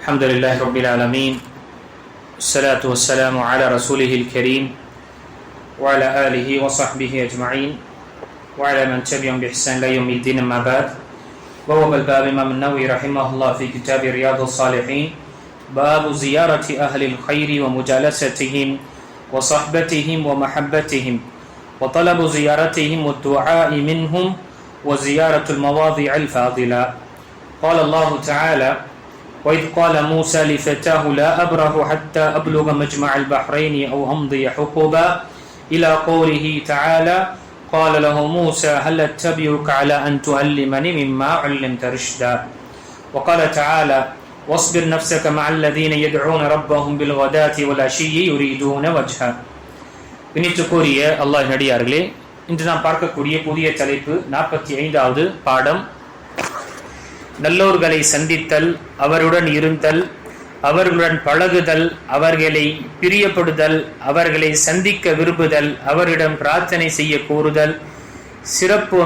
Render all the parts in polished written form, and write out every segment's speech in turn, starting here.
الحمد لله رب العالمين والصلاة والسلام على رسوله الكريم وعلى آله وصحبه أجمعين وعلى من تبعهم بإحسان إلى يوم الدين. أما بعد، وهو الباب الإمام النووي رحمه الله في كتاب رياض الصالحين باب زيارة أهل الخير ومجالستهم وصحبتهم ومحبتهم وطلب زيارتهم والدعاء منهم وزيارة المواضع الفاضلة. قال الله تعالى: وإذ قال موسى لفتاه لا أبرح حتى أبلغ مجمع البحرين أو أمضي حقبا إلى قوله تعالى: قال له موسى هل أتبعك على أن تعلمني مما علمت رشدا. وقال تعالى: واصبر نفسك مع الذين يدعون ربهم بالغداة والعشي يريدون وجهه. இனித்துக்குரிய அல்லாஹ்வின் அடியார்களே, இன்று நாம் பார்க்கக்கூடிய புதிய தலைப்பு 45வது பாடம். நல்லோர்களை சந்தித்தல், அவருடன் இருந்தல், அவர்களுடன் பழகுதல், அவர்களை பிரியப்படுதல், அவர்களை சந்திக்க விரும்புதல், அவரிடம் பிரார்த்தனை செய்ய கூறுதல், சிறப்பு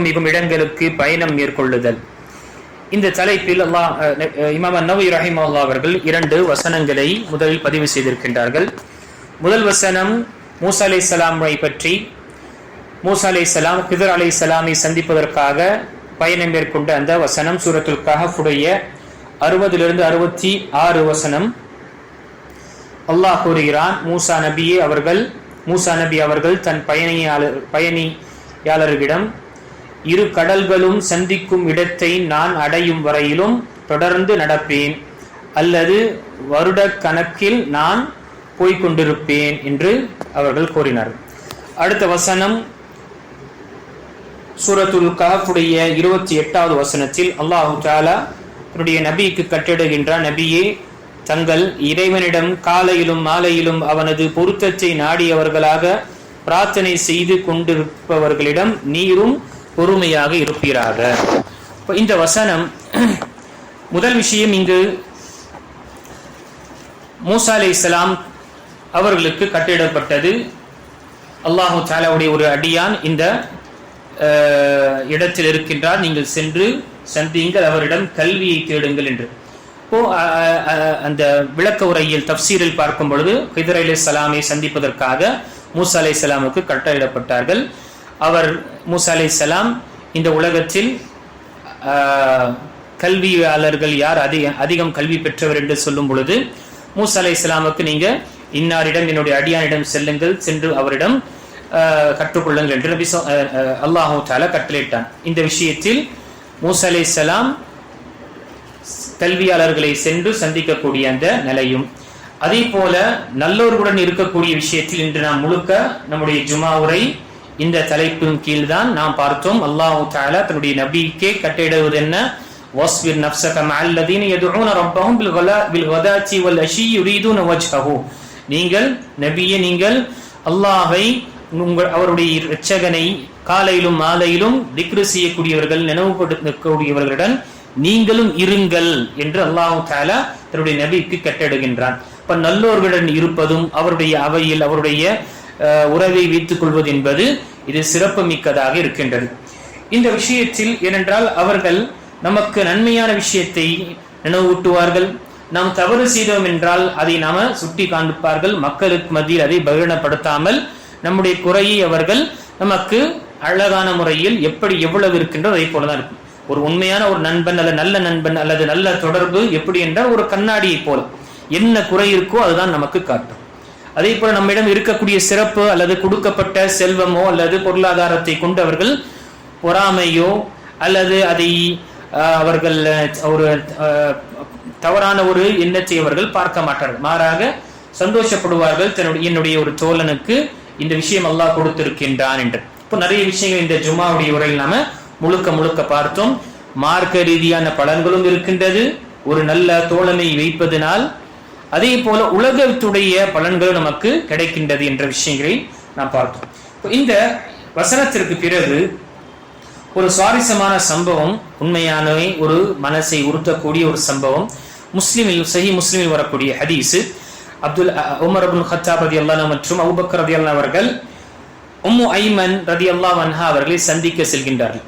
மிகும் இடங்களுக்கு பயணம் மேற்கொள்ளுதல். இந்த தலைப்பில் இமாம் அன்-நவவி ரஹிமஹுல்லாஹ் அவர்கள் 2 வசனங்களை முதலில் பதிவு செய்திருக்கின்றார்கள். முதல் வசனம் மூசா அலைஹிஸ்ஸலாமை பற்றி. மூசா அலைஹிஸ்ஸலாம் கிதர் அலைஹிஸ்ஸலாமை சந்திப்பதற்காக பயணம் மேற்கொண்ட அந்த வசனம் சூரத்துல் கஹஃபுடைய 60 66 வசனம். அல்லாஹ் கூறுகிறான், மூசா நபி அவர்கள் தன் பயணியாளர்களிடம், 2 கடல்களும் சந்திக்கும் இடத்தை நான் அடையும் வரையிலும் தொடர்ந்து நடப்பேன், அல்லது வருட கணக்கில் நான் போய்கொண்டிருப்பேன் என்று அவர்கள் கூறினார்கள். அடுத்த வசனம் சூரத்துல் கஹஃபுடைய 28வது வசனத்தில் அல்லாஹ் தஆலா தன்னுடைய நபிக்கு கட்டளையிடுகின்றார், நபியே, தங்கள் இறைவனிடம் காலையிலும் மாலையிலும் அவனது பொருத்தத்தை நாடியவர்களாக பிரார்த்தனை செய்து கொண்டிருப்பவர்களிடம் நீரும் பொறுமையாக இருப்பீராக. இந்த வசனம் முதல் விஷயம், இங்கு மூசா அலைஹிஸ்ஸலாம் அவர்களுக்கு கட்டிடப்பட்டது. அல்லாஹு தஆலாவுடைய ஒரு அடியான் இந்த இடத்தில் இருக்கின்றார், நீங்கள் சென்று சந்தியுங்கள், அவரிடம் கல்வியை தேடுங்கள் என்று. அந்த விளக்க உரையில் தஃப்சீரில் பார்க்கும் பொழுது கிதர் அலைஹிஸ்ஸலாமை சந்திப்பதற்காக மூசா அலைஹிஸ்ஸலாமுக்கு கட்டளையிடப்பட்டார்கள். மூசா அலைஹிஸ்ஸலாம் இந்த உலகத்தில் கல்வியாளர்கள் யார் அதிகம் கல்வி பெற்றவர் என்று சொல்லும் பொழுது மூசா அலைஹிஸ்ஸலாமுக்கு நீங்க இன்னாரிடம், என்னுடைய அடியானிடம் செல்லுங்கள், சென்று அவரிடம் கற்றுக்கொள்ளுங்கள் என்று அல்லாஹ் தஆலா கட்டளையிட்டான். இந்த விஷயத்தில் மூசா அலைஹிஸ்ஸலாம் கல்வியாளர்களை சென்று சந்திக்கக்கூடிய அந்த நிலையும், அதே போல நல்லோர்களுடன் இருக்கக்கூடிய விஷயத்தில் இன்று நாம் முழுக்க நம்முடைய ஜுமா உரை இந்த தலைப்பின் கீழ் தான் நாம் பார்த்தோம். அல்லாஹ் தஆலா தன்னுடைய நபிக்கே கட்டளையிடுவது என்ன? வஸ்பிர் நஃப்ஸக மஅல்லதீன யதுஊன ரப்பஹும் பில்கதாத்தி வல்அஷி யுரீதுன வஜ்ஹஹு. நீங்கள் நபியே, நீங்கள் அல்லாஹ்வை, அவருடைய இரட்சகனை காலையிலும் மாலையிலும் திக்ரு செய்யக்கூடியவர்கள், நினைவுபடுத்தக்கூடியவர்களுடன் நீங்களும் இருங்கள் என்று அல்லாஹ் தஆலா தன்னுடைய நபிக்கு கட்டளையிடுகின்றான். இப்ப நல்லோர்களுடன் இருப்பதும், அவருடைய அவையில் அவருடைய உறவை வைத்துக் கொள்வது என்பது இது சிறப்பு மிக்கதாக இருக்கின்றது. இந்த விஷயத்தில் ஏனென்றால் அவர்கள் நமக்கு நன்மையான விஷயத்தை நினைவூட்டுவார்கள். நாம் தவறு செய்தோம் என்றால் அதை நாம சுட்டி காண்பிப்பார்கள். மக்களுக்கு மத்தியில் அதை பகிரப்படுத்தாமல் நம்முடைய குறையை அவர்கள் நமக்கு அழகான முறையில் எவ்வளவு இருக்கின்றோ அதை போலதான் இருக்கும். ஒரு உண்மையான ஒரு நண்பன் அல்லது நல்ல நண்பன் அல்லது நல்ல தொடர்பு எப்படி என்றால் ஒரு கண்ணாடியை போல என்ன குறை இருக்கோ அதுதான் நமக்கு காட்டும். அதே போல நம்மிடம் இருக்கக்கூடிய சிறப்பு அல்லது கொடுக்கப்பட்ட செல்வமோ அல்லது பொருளாதாரத்தை கொண்டு அவர்கள் பொறாமையோ அல்லது அதை அவர்கள் ஒரு தவறான ஒரு எண்ணத்தை அவர்கள் பார்க்க மாட்டார்கள். மாறாக சந்தோஷப்படுவார்கள், என்னுடைய ஒரு தோழனுக்கு இந்த விஷயம் அல்லாஹ் கொடுத்திருக்கின்றான் என்று. இப்போ நிறைய விஷயங்கள் இந்த ஜும்மாவுடைய உரையில் நாம முழுக்க பார்த்தோம். மார்க்க ரீதியான பலன்களும் இருக்கின்றது ஒரு நல்ல தோழனை வைப்பதனால், அதே போல உலகத்துடைய பலன்களும் நமக்கு கிடைக்கின்றது என்ற விஷயங்களை நாம் பார்த்தோம். இந்த வசனத்திற்கு பிறகு ஒரு சுவாரஸ்யமான சம்பவம், உண்மையானவே ஒரு மனசை உறுத்தக்கூடிய ஒரு சம்பவம். சஹீஹ் முஸ்லிமில் வரக்கூடிய ஹதீஸ். உமர் இப்னு கத்தாப் ரலியல்லாஹு அன்ஹு மற்றும் அபூபக்கர் ரலியல்லாஹு அவர்கள் உம்மு ஐமன் ரலியல்லாஹு அன்ஹா அவர்களை சந்திக்க செல்கின்றார்கள்.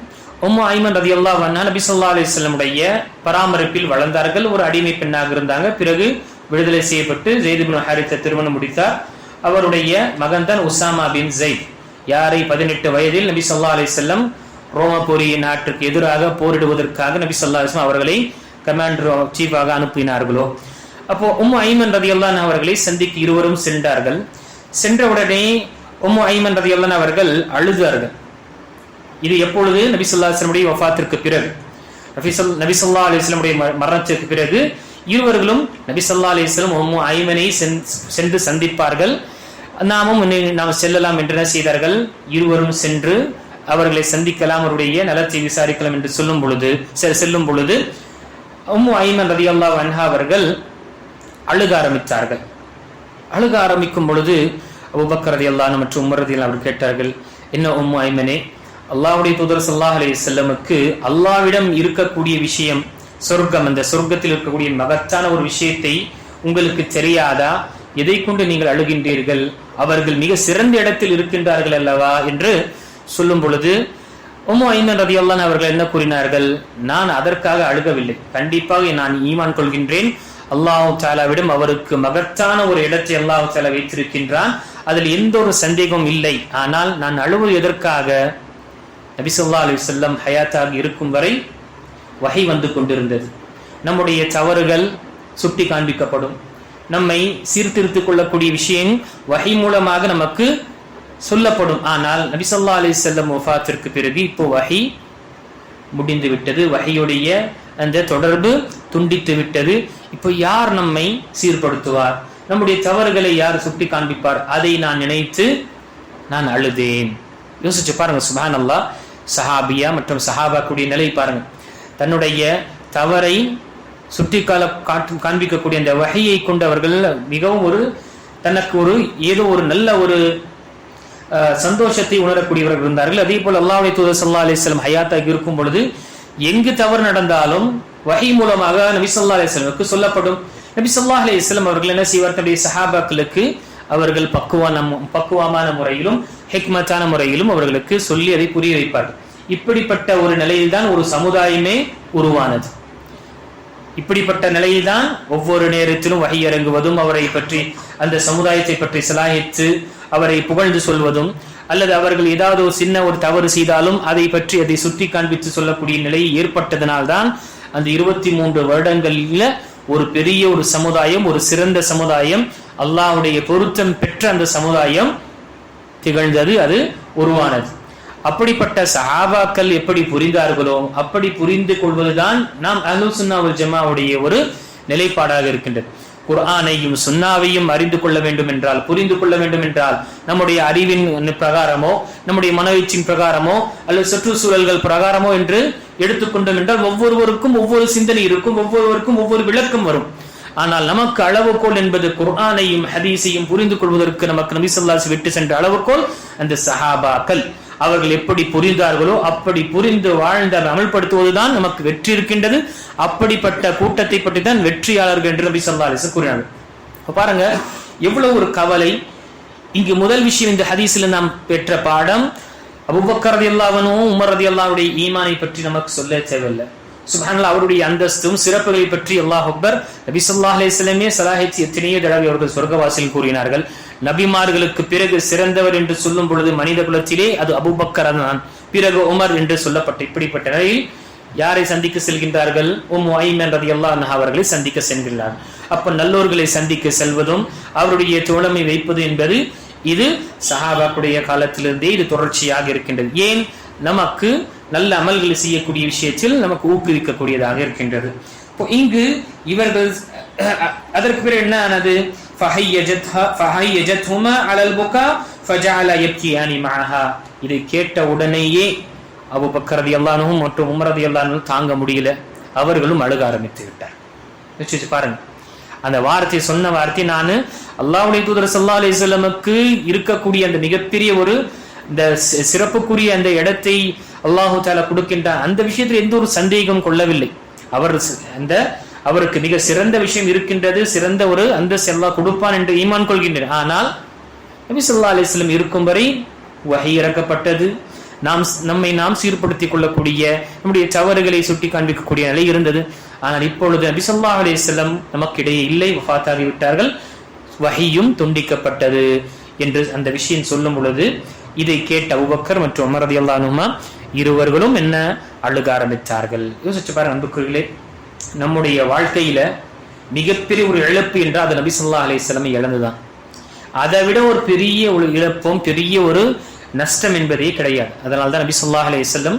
உம்மு ஐமன் ரலியல்லாஹு அன்ஹா நபி ஸல்லல்லாஹு அலைஹி வஸல்லமுடைய பராமரிப்பில் வளர்ந்தார்கள். ஒரு அடிமை பெண்ணாக இருந்தாங்க. பிறகு விடுதலை செய்யப்பட்டு ஸைத் இப்னு ஹாரிஸா திருமணம் முடித்தார். அவருடைய மகன் தான் உசாமா பின் ஸைத். யாரை 18 வயதில் நபி ஸல்லல்லாஹு அலைஹி வஸல்லம் ரோமபுரி நாட்டுக்கு எதிராக போரிடுவதற்காக நபி ஸல்லல்லாஹு அலைஹி வஸல்லம் அவர்களை கமாண்டர் சீஃபாக அனுப்பினார்களோ அப்போ உம்மு ஐமன் ரலியல்லாஹு அன்ஹா அவர்களை சந்திக்க இருவரும் சென்றார்கள். சென்றவுடனே உம்மு ஐமன் ரலியல்லாஹு அன்ஹா அவர்கள் அழுதார்கள். இது எப்பொழுது நபி ஸல்லல்லாஹு அலைஹி வஸல்லம் வஃபாத்திற்கு பிறகு, நபி ஸல்லல்லாஹு அலைஹி வஸல்லம் மரணத்திற்கு பிறகு இருவர்களும் நபி ஸல்லல்லாஹு அலைஹி வஸல்லம் உம்மு ஐமனை சென்று சந்திப்பார்கள். நாம் செல்லலாம் என்று செய்தார்கள். இருவரும் சென்று அவர்களை சந்திக்கலாம், அவருடைய நலத்தை விசாரிக்கலாம் என்று செல்லும் பொழுது உம்மு ஐமன் ரலியல்லாஹு அன்ஹா அவர்கள் அழுக ஆரம்பித்தார்கள். அழுக ஆரம்பிக்கும் பொழுது அபூபக்கர் ரலியல்லாஹு அன்ஹு மற்றும் உமர் ரலியல்லாஹு அன்ஹு கேட்டார்கள், என்ன உம்மு ஐமனே, அல்லாஹ்வுடைய தூதர் ஸல்லல்லாஹு அலைஹி வஸல்லமுக்கு அல்லாஹ்விடம் இருக்கக்கூடிய விஷயம் சொர்க்கம், அந்த சொர்க்கத்தில் இருக்கக்கூடிய மகத்தான ஒரு விஷயத்தை உங்களுக்கு தெரியாதா? எதை கொண்டு நீங்கள் அழுகின்றீர்கள்? அவர்கள் மிக சிறந்த இடத்தில் இருக்கின்றார்கள் அல்லவா என்று சொல்லும் பொழுது உம்மு ஐமன் ரலியல்லாஹு அன்ஹா அவர்கள் என்ன கூறினார்கள், நான் அதற்காக அழுகவில்லை, கண்டிப்பாக நான் ஈமான் கொள்கின்றேன், அல்லாஹ் தஆலாவிடம் அவருக்கு மகத்தான ஒரு இடத்தை அல்லாஹ் தஆலா வைத்திருக்கின்றான், அதில் எந்த ஒரு சந்தேகமும் இல்லை. ஆனால் நான் அழுவது எதற்காக? நபி ஸல்லல்லாஹு அலைஹி வஸல்லம் ஹயாத்தாக இருக்கும் வரை வஹி வந்து கொண்டிருந்தது. நம்முடைய தவறுகள் சுட்டி காண்பிக்கப்படும், நம்மை சீர்திருத்திக் கொள்ளக்கூடிய விஷயம் வஹி மூலமாக நமக்கு சொல்லப்படும். ஆனால் நபி ஸல்லல்லாஹு அலைஹி வஸல்லம் வஃபாத்திற்கு பிறகு இப்போ வஹி முடிந்து விட்டது, வஹியுடைய அந்த தொடர்பு துண்டித்து விட்டது. இப்போ யார் நம்மை சீர்படுத்துவார்? நம்முடைய தவறுகளை யார் சுட்டி காண்பிப்பார்? அதை நான் நினைத்து நான் அழுதேன். யோசிச்சு பாருங்க, சுப்ஹானல்லாஹ், சஹாபியா மற்றும் சஹாபாக்குடைய நிலை பாருங்க. தன்னுடைய தவறை சுட்டி காண்பிக்கக்கூடிய அந்த வஹியை கொண்டு அவர்கள் மிகவும் தனக்கு ஏதோ ஒரு நல்ல ஒரு சந்தோஷத்தை உணரக்கூடியவர்கள் இருந்தார்கள். அதே போல் அல்லாஹ்வுடைய தூதர் ஸல்லல்லாஹு அலைஹி வஸல்லம் ஹயாத்தாக இருக்கும் பொழுது எங்கு தவறு நடந்தாலும் வஹி மூலமாக நபி ஸல்லல்லாஹு அலைஹி வஸல்லமுக்கு சொல்லப்படும். நபி ஸல்லல்லாஹு அலைஹி வஸல்லம் அவர்கள் என்ன செய்வார்? தன்னுடைய சஹாபாக்களுக்கு அவர்கள் பக்குவமான முறையிலும் ஹிக்மத்தான முறையிலும் அவர்களுக்கு சொல்லி அதை புரிய வைப்பார்கள். இப்படிப்பட்ட ஒரு நிலையில்தான் ஒரு சமுதாயமே உருவானது. இப்படிப்பட்ட நிலையில்தான் ஒவ்வொரு நேரத்திலும் வஹி இறங்குவதும், அவரை பற்றி அந்த சமுதாயத்தை பற்றி சலாஹித்து அவரை புகழ்ந்து சொல்வதும், அல்லது அவர்கள் ஏதாவது ஒரு சின்ன ஒரு தவறு செய்தாலும் அதை பற்றி அதை சுட்டி காண்பித்து சொல்லக்கூடிய நிலை ஏற்பட்டதனால்தான் அந்த 23 வருடங்களில் ஒரு பெரிய ஒரு சமுதாயம், ஒரு சிறந்த சமுதாயம், அல்லாஹ்வுடைய பொருத்தம் பெற்ற அந்த சமுதாயம் திகழ்ந்தது, அது உருவானது. அப்படிப்பட்ட சஹாபாக்கள் எப்படி புரிந்தார்களோ அப்படி புரிந்து கொள்வதுதான் நாம் அஹ்லுஸ் சுன்னah வல் ஜமாஅவுடைய ஒரு நிலைப்பாடாக இருக்கின்றது. குர்ஆனையும் சுன்னாவையும் அறிந்து கொள்ள வேண்டும் என்றால், புரிந்து கொள்ள வேண்டும் என்றால், நம்முடைய அறிவின் பிரகாரமோ நம்முடைய மனோயிச்சின் பிரகாரமோ அல்லது சுற்றுச்சூழல்கள் பிரகாரமோ என்று எடுத்துக்கொண்டோம் என்றால் ஒவ்வொருவருக்கும் ஒவ்வொரு சிந்தனை இருக்கும், ஒவ்வொருவருக்கும் ஒவ்வொரு விளக்கம் வரும். ஆனால் நமக்கு அளவுகோல் என்பது குர்ஆனையும் ஹதீஸையும் புரிந்து கொள்வதற்கு நமக்கு நபி ஸல்லல்லாஹு அலைஹி வஸல்லம் விட்டு சென்ற அளவுகோல் அந்த சஹாபாக்கள். அவர்கள் எப்படி புரிந்தார்களோ அப்படி புரிந்து வாழ்ந்த அமல்படுத்துவதுதான் நமக்கு வெற்றி இருக்கின்றது. அப்படிப்பட்ட கூட்டத்தை பற்றி தான் வெற்றியாளர்கள் என்று நபி ஸல்லல்லாஹு அலைஹி வஸல்லம் கூறினார்கள். பாருங்க எவ்வளவு ஒரு கவலை. இங்கு முதல் விஷயம், இந்த ஹதீஸில் நாம் பெற்ற பாடம், அபூபக்கர் ரலியல்லாஹு அன்ஹு உமர் ரலியல்லாஹு அன்ஹுடைய ஈமானை பற்றி நமக்கு சொல்ல தேவையில்லை. சுப்ஹானல்லாஹ், அவருடைய அந்தஸ்தும் சிறப்புகளை பற்றி அல்லாஹ் அக்பர் நபி ஸல்லல்லாஹு அலைஹி வஸல்லமே ஸலாஹித் எத்தனையோ தடவை அவர்கள் சொர்க்கவாசியில் கூறினார்கள். நபிமார்களுக்கு பிறகு சிறந்தவர் என்று சொல்லும் பொழுது மனித குலத்திலே அது அபூபக்கர் தான், பிறகு உமர் என்று சொல்லப்பட்ட இப்படிப்பட்ட நிலையில் யாரை சந்திக்க செல்கின்றார்கள்? உம்மு ஐமன் ரலியல்லாஹு அன்ஹா அவர்களை சந்திக்க செல்கிறார்கள். அப்ப நல்லோர்களை சந்திக்க செல்வதும் அவருடைய தோழமை வைப்பது என்பது இது சஹாபாக்குடைய காலத்திலிருந்தே இது தொடர்ச்சியாக இருக்கின்றது. ஏன்? நமக்கு நல்ல அமல்களை செய்யக்கூடிய விஷயத்தில் நமக்கு ஊக்குவிக்கக்கூடியதாக இருக்கின்றது. இங்கு இவர்கள் அதற்கு பிறகு என்ன ஆனது? இதை கேட்ட உடனேயே அபூபக்கர் ரலியல்லாஹு அன்ஹு மற்றும் உமர் ரலியல்லாஹு அன்ஹு தாங்க முடியல, அவர்களும் அழுக ஆரம்பித்து விட்டார். யோசிச்சு பாருங்க, அந்த வார்த்தை சொன்ன வார்த்தை, நான் அல்லாஹ்வுடைய தூதர் ஸல்லல்லாஹு அலைஹி வஸல்லமுக்கு இருக்கக்கூடிய அந்த மிகப்பெரிய ஒரு இந்த சிறப்புக்குரிய அந்த இடத்தை அல்லாஹு தஆலா கொடுக்கின்றார், அந்த விஷயத்தில் எந்த ஒரு சந்தேகம் கொள்ளவில்லை. அவருக்கு மிக சிறந்த விஷயம் இருக்கின்றது, சிறந்த ஒரு அந்தஸ்து அல்லாஹ் கொடுப்பான் என்று ஈமான் கொள்கின்றனர். ஆனால் நபி ஸல்லல்லாஹு அலைஹி வஸல்லம் இருக்கும் வரை வஹி இறக்கப்பட்டது. நம்மை நாம் சீர்படுத்திக் கொள்ளக்கூடிய, நம்முடைய தவறுகளை சுட்டி காண்பிக்கக்கூடிய நிலை இருந்தது. ஆனால் இப்பொழுது நபி ஸல்லல்லாஹு அலைஹி வஸல்லம் நமக்கிடையே இல்லை, வஃபாத்தாகி விட்டார்கள், வஹியும் துண்டிக்கப்பட்டது என்று அந்த விஷயம் சொல்லும் பொழுது இதை கேட்ட அபூபக்கர் மற்றும் உமர் ரலியல்லாஹு அன்ஹுமா இருவர்களும் என்ன அழுக ஆரம்பித்தார்கள். யோசிச்சு பாருங்க அன்புக்குரியவர்களே, நம்முடைய வாழ்க்கையில மிகப்பெரிய ஒரு இழப்பு என்றால் அது நபி ஸல்லல்லாஹு அலைஹி வஸல்லம் இழந்துதான். அதை விட ஒரு பெரிய ஒரு இழப்பும் பெரிய ஒரு நஷ்டம் என்பதே கிடையாது. அதனால்தான் நபி ஸல்லல்லாஹு அலைஹி வஸல்லம்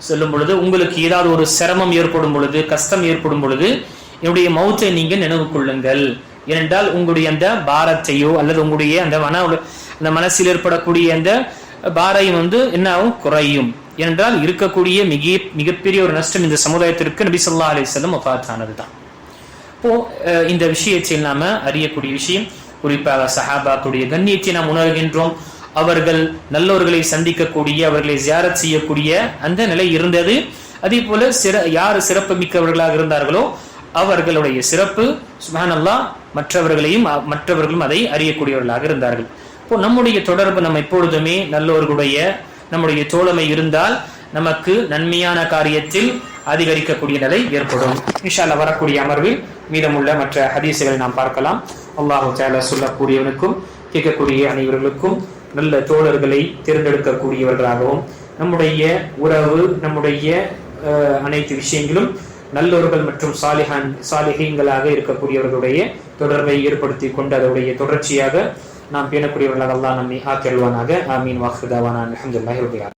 சொல்லும் பொழுது, உங்களுக்கு ஏதாவது ஒரு சிரமம் ஏற்படும் பொழுது, கஷ்டம் ஏற்படும் பொழுது என்னுடைய மௌத்தை நீங்க நினைவு கொள்ளுங்கள். ஏனென்றால் உங்களுடைய அந்த பாரத்தையோ அல்லது உங்களுடைய அந்த மனசில் ஏற்படக்கூடிய அந்த பாரையும் என்னாகும், குறையும். ஏனென்றால் இருக்கக்கூடிய மிகப்பெரிய ஒரு நஷ்டம் இந்த சமுதாயத்திற்கு நபி ஸல்லல்லாஹு அலைஹி வஸல்லம் வஃபாத்தானதுதான். இப்போ இந்த விஷயத்தில் நாம அறியக்கூடிய விஷயம், குறிப்பாக சஹாபாக்களுடைய கண்ணியத்தை நாம் உணர்கின்றோம். அவர்கள் நல்லோர்களை சந்திக்கக்கூடிய, அவர்களை ஜியாரத் செய்யக்கூடிய அந்த நிலை இருந்தது. அதே போல யார் சிறப்பு மிக்கவர்களாக இருந்தார்களோ அவர்களுடைய சிறப்பு சுப்ஹானல்லாஹ் மற்றவர்களும் அதை அறியக்கூடியவர்களாக இருந்தார்கள். இப்போ நம்முடைய தொடர்பு நம்ம எப்பொழுதுமே நல்லோர்களுடைய நம்முடைய தோழமை இருந்தால் நமக்கு நன்மையான காரியத்தில் அதிகரிக்கக்கூடிய நிலை ஏற்படும். இன்ஷா அல்லாஹ் வரக்கூடிய அமர்வில் மீதமுள்ள மற்ற ஹதீஸுகளை நாம் பார்க்கலாம். அல்லாஹு தஆலா சொல்லக்கூடியவனுக்கும் கேட்கக்கூடிய அனைவர்களுக்கும் நல்ல தோழர்களை தேர்ந்தெடுக்கக்கூடியவர்களாகவும், நம்முடைய உறவு, நம்முடைய அனைத்து விஷயங்களும் நல்லோர்கள் மற்றும் சாலிஹீன்களாக இருக்கக்கூடியவர்களுடைய தொடர்பை ஏற்படுத்தி கொண்டு அதனுடைய தொடர்ச்சியாக நாம் பேணக்கூடியவர்களாக அல்லாஹ் நம்மை ஆக்கிடுவானாக. ஆமீன். வாஹிரு தஅவானா அல்ஹம்துலில்லாஹி ரப்பில் ஆலமீன்.